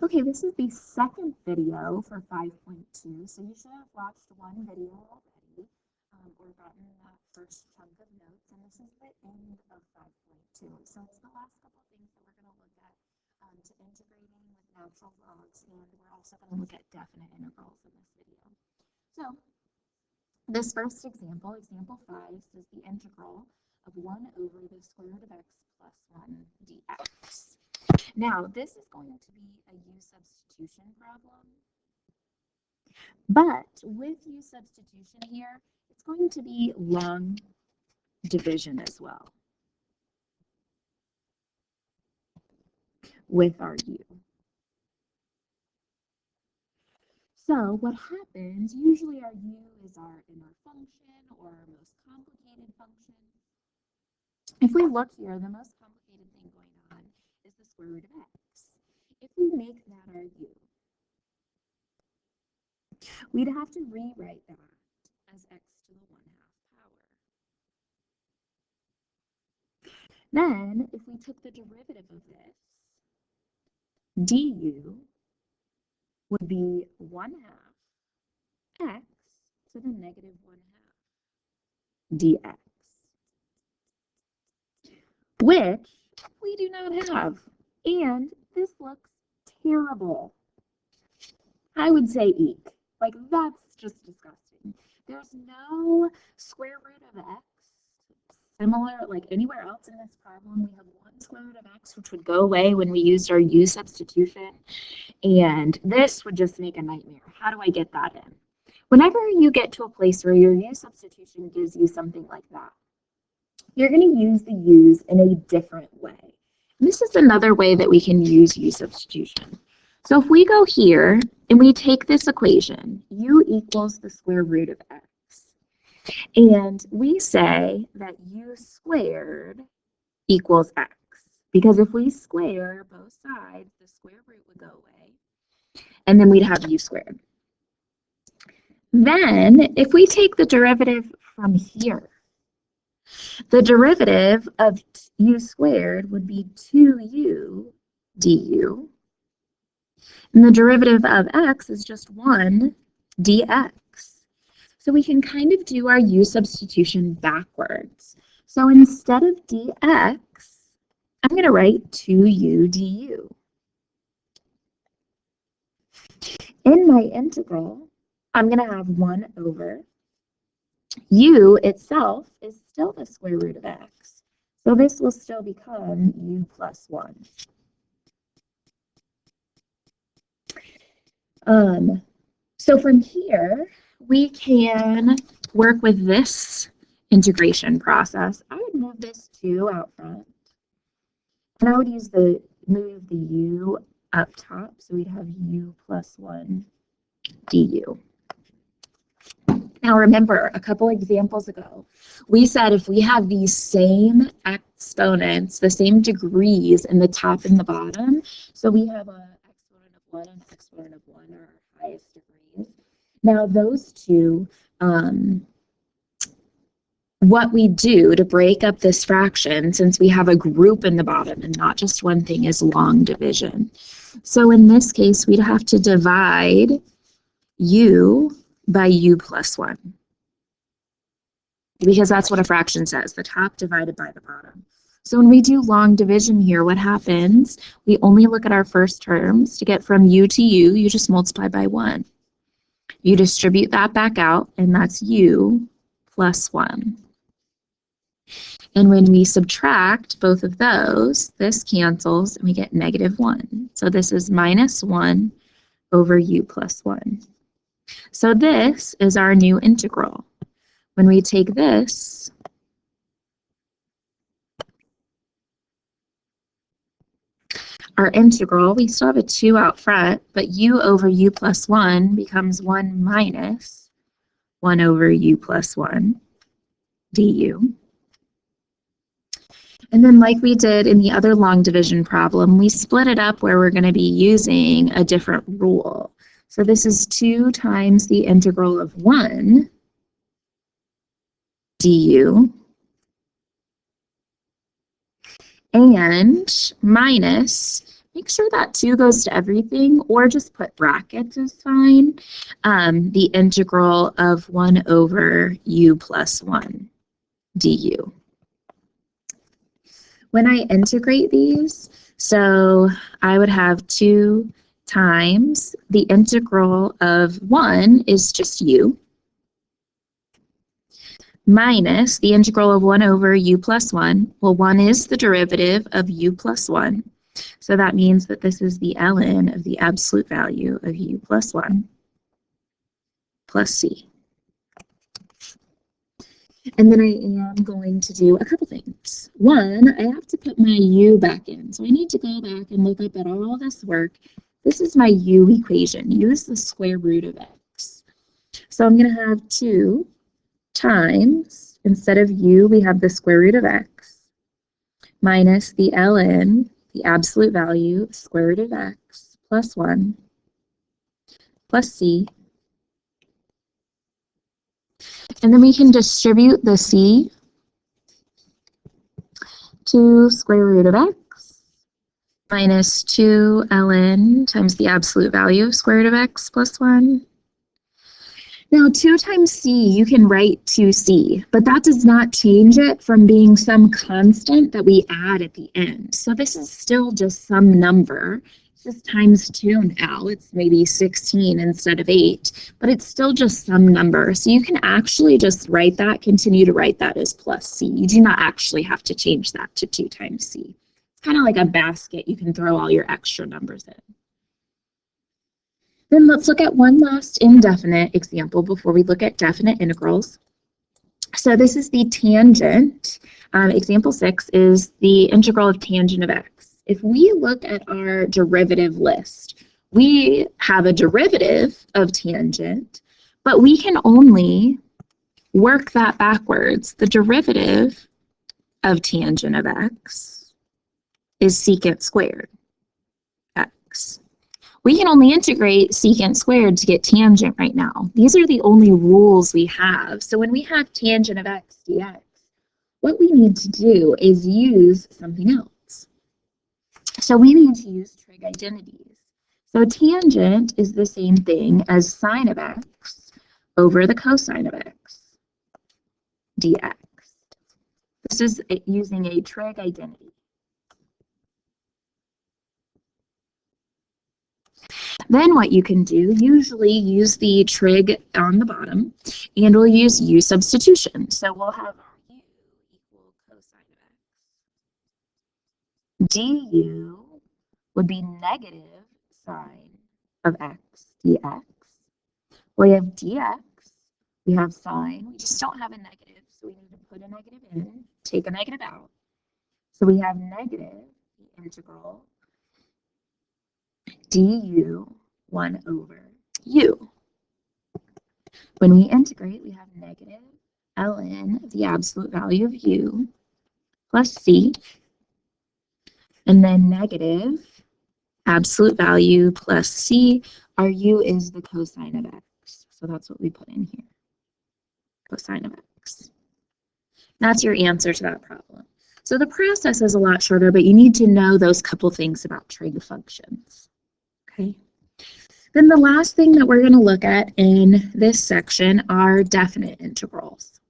Okay, this is the second video for 5.2, so you should have watched one video already or gotten that first chunk of notes, and this is the end of 5.2. So it's the last couple things that we're going to look at to integrating with natural logs, and we're also going to look at definite integrals in this video. So this first example, example 5, says the integral of 1 over the square root of x plus 1 dx. Now, this is going to be a u substitution problem, but with u substitution here, it's going to be long division as well with our u. So what happens, usually our u is our inner function or our most complicated function. If we look here, the most complicated thing going on is the square root of x. If we make that our u, we'd have to rewrite that as x to the 1/2 power. Then, if we took the derivative of this, du would be 1/2 x to the negative 1/2 dx, which we do not have. And this looks terrible. I would say eek. Like, that's just disgusting. There's no square root of x similar, like anywhere else in this problem. We have one square root of x, which would go away when we used our u substitution. And this would just make a nightmare. How do I get that in? Whenever you get to a place where your u substitution gives you something like that, you're going to use the u's in a different way. And this is another way that we can use u substitution. So if we go here and we take this equation, u equals the square root of x, and we say that u squared equals x, because if we square both sides, the square root would go away, and then we'd have u squared. Then, if we take the derivative from here, the derivative of u squared would be 2u du, and the derivative of x is just 1 dx. So we can kind of do our u substitution backwards. So instead of dx, I'm going to write 2u du. In my integral, I'm going to have 1 over u itself is still the square root of x. So this will still become u plus 1. So from here, we can work with this integration process. I would move this 2 out front. And I would move the u up top, so we'd have u plus 1 du. Now remember, a couple examples ago, we said if we have these same exponents, the same degrees in the top and the bottom, so we have an exponent of 1 and exponent of 1 are our highest degrees. Now those two, what we do to break up this fraction, since we have a group in the bottom and not just one thing, is long division. So in this case, we'd have to divide u by u plus 1, because that's what a fraction says, the top divided by the bottom. So when we do long division here, what happens? We only look at our first terms. To get from u to u, you just multiply by 1. You distribute that back out, and that's u plus 1. And when we subtract both of those, this cancels, and we get negative 1. So this is minus 1 over u plus 1. So this is our new integral. When we take this, our integral, we still have a 2 out front, but u over u plus 1 becomes 1 minus 1 over u plus 1 du. And then like we did in the other long division problem, we split it up where we're going to be using a different rule. So this is 2 times the integral of 1 du and minus Make sure that 2 goes to everything, or just put brackets is fine. The integral of 1 over u plus 1 du. When I integrate these, so I would have 2 times the integral of 1 is just u, minus the integral of 1 over u plus 1. Well, 1 is the derivative of u plus 1. So that means that this is the ln of the absolute value of u plus 1 plus c. And then I am going to do a couple things. One, I have to put my u back in. So I need to go back and look up at all this work. This is my u equation. U is the square root of x. So I'm going to have 2 times, instead of u, we have the square root of x, minus the ln, the absolute value, square root of x, plus 1, plus c. And then we can distribute the c to square root of x minus 2 ln times the absolute value of square root of x plus 1. Now 2 times c, you can write 2c, but that does not change it from being some constant that we add at the end. So this is still just some number. It's just times 2 now. It's maybe 16 instead of 8, but it's still just some number. So you can actually just write that, continue to write that as plus c. You do not actually have to change that to 2 times c. It's kind of like a basket. You can throw all your extra numbers in. Then let's look at one last indefinite example before we look at definite integrals. So this is the tangent. Example 6 is the integral of tangent of x. If we look at our derivative list, we have a derivative of tangent, but we can only work that backwards. The derivative of tangent of x is secant squared x. We can only integrate secant squared to get tangent right now. These are the only rules we have. So when we have tangent of x dx, what we need to do is use something else. So we need to use trig identities. So tangent is the same thing as sine of x over the cosine of x dx. This is using a trig identity. Then what you can do, usually use the trig on the bottom, and we'll use u substitution. So we'll have u equal cosine of x. Du would be negative sine of x dx. We have dx, we have sine. We just don't have a negative, so we need to put a negative in, take a negative out. So we have negative the integral du 1 over u. When we integrate, we have negative ln, the absolute value of u, plus c, and then negative absolute value plus c. Our u is the cosine of x, so that's what we put in here, cosine of x. That's your answer to that problem. So the process is a lot shorter, but you need to know those couple things about trig functions. Okay. Then the last thing that we're going to look at in this section are definite integrals.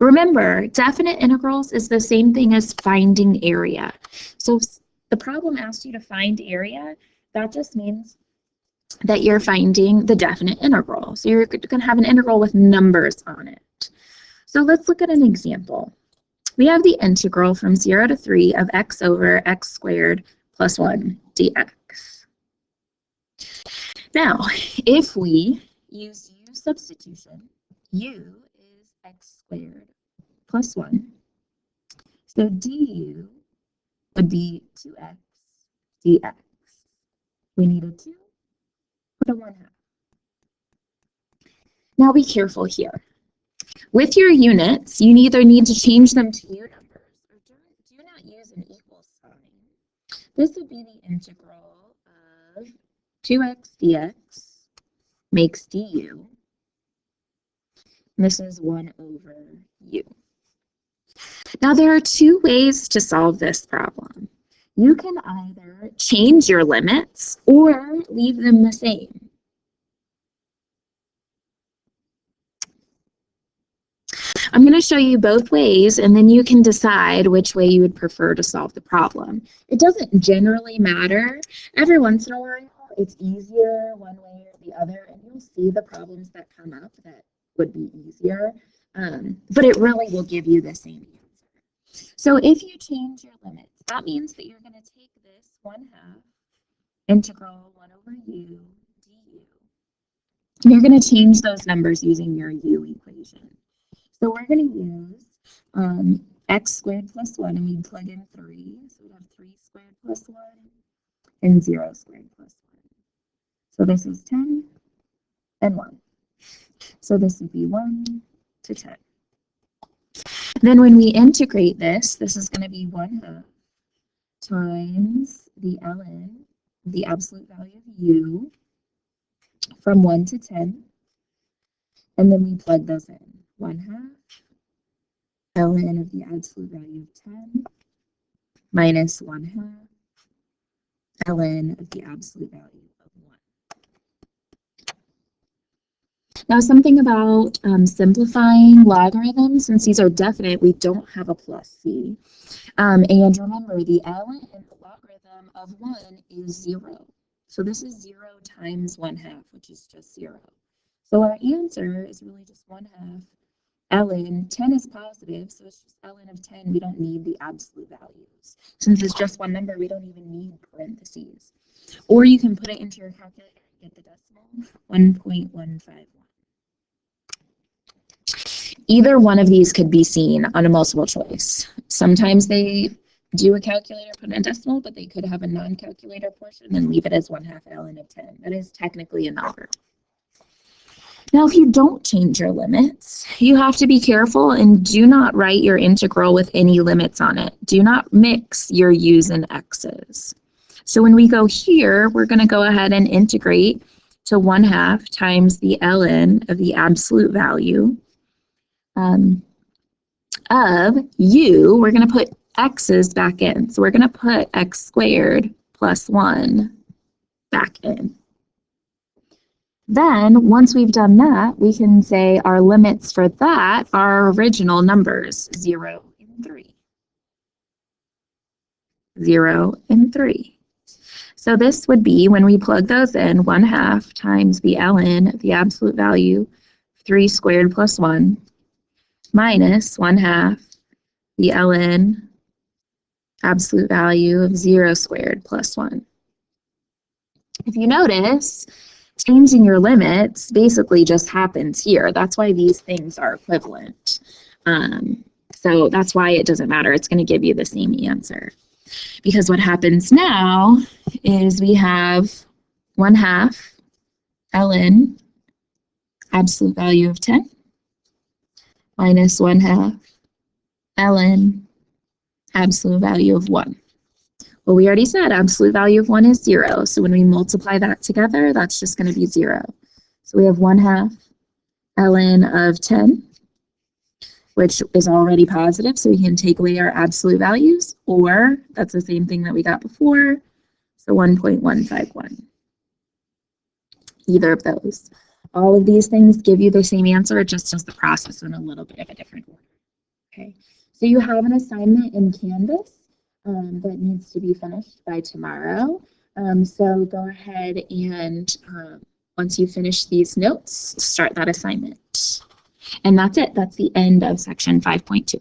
Remember, definite integrals is the same thing as finding area. So if the problem asks you to find area, that just means that you're finding the definite integral. So you're going to have an integral with numbers on it. So let's look at an example. We have the integral from 0 to 3 of x over x squared plus 1 dx. Now, if we use u substitution, u is x squared plus 1. So du would be 2x dx. We need a 2, put a 1/2. Now be careful here. With your units, you either need to change them to u numbers or do not use an equal sign. This would be the integral of 2x dx makes du. And this is 1 over u. Now there are 2 ways to solve this problem. You can either change your limits or leave them the same. I'm going to show you both ways, and then you can decide which way you would prefer to solve the problem. It doesn't generally matter. Every once in a while, it's easier one way or the other, and you'll see the problems that come up that would be easier, but it really will give you the same answer. So if you change your limits, that means that you're going to take this 1/2 integral 1 over u du. You're going to change those numbers using your u equation. So we're going to use x squared plus 1, and we plug in 3. So we have 3 squared plus 1 and 0 squared plus 1. So this is 10 and 1. So this would be 1 to 10. Then when we integrate this is going to be 1/2 times the ln, the absolute value of u, from 1 to 10. And then we plug those in. 1/2 ln of the absolute value of 10 minus 1/2 ln of the absolute value of 1. Now something about simplifying logarithms, since these are definite, we don't have a plus c. And remember, the ln in the logarithm of 1 is 0. So this is 0 times 1/2, which is just 0. So our answer is really just 1/2 ln. 10 is positive, so it's just ln of 10. We don't need the absolute values. Since it's just one number, we don't even need parentheses. Or you can put it into your calculator and get the decimal, 1.151. Either one of these could be seen on a multiple choice. Sometimes they do a calculator, put in a decimal, but they could have a non-calculator portion and leave it as 1/2 ln of 10. That is technically a number. Now, if you don't change your limits, you have to be careful and do not write your integral with any limits on it. Do not mix your u's and x's. So when we go here, we're going to go ahead and integrate to 1/2 times the ln of the absolute value of u. We're going to put x's back in. So we're going to put x squared plus 1 back in. Then, once we've done that, we can say our limits for that are original numbers, 0 and 3. 0 and 3. So this would be, when we plug those in, 1/2 times the ln, the absolute value, 3 squared plus 1, minus 1/2 the ln, absolute value of 0 squared plus 1. If you notice, changing your limits basically just happens here. That's why these things are equivalent. So that's why it doesn't matter. It's going to give you the same answer. Because what happens now is we have 1/2 ln, absolute value of 10, minus 1/2 ln, absolute value of 1. Well, we already said absolute value of 1 is 0. So when we multiply that together, that's just going to be 0. So we have 1/2 ln of 10, which is already positive. So we can take away our absolute values, or that's the same thing that we got before. So 1.151. Either of those. All of these things give you the same answer. It just does the process in a little bit of a different order. Okay. So you have an assignment in Canvas that needs to be finished by tomorrow. So go ahead and once you finish these notes, start that assignment. And that's it. That's the end of section 5.2.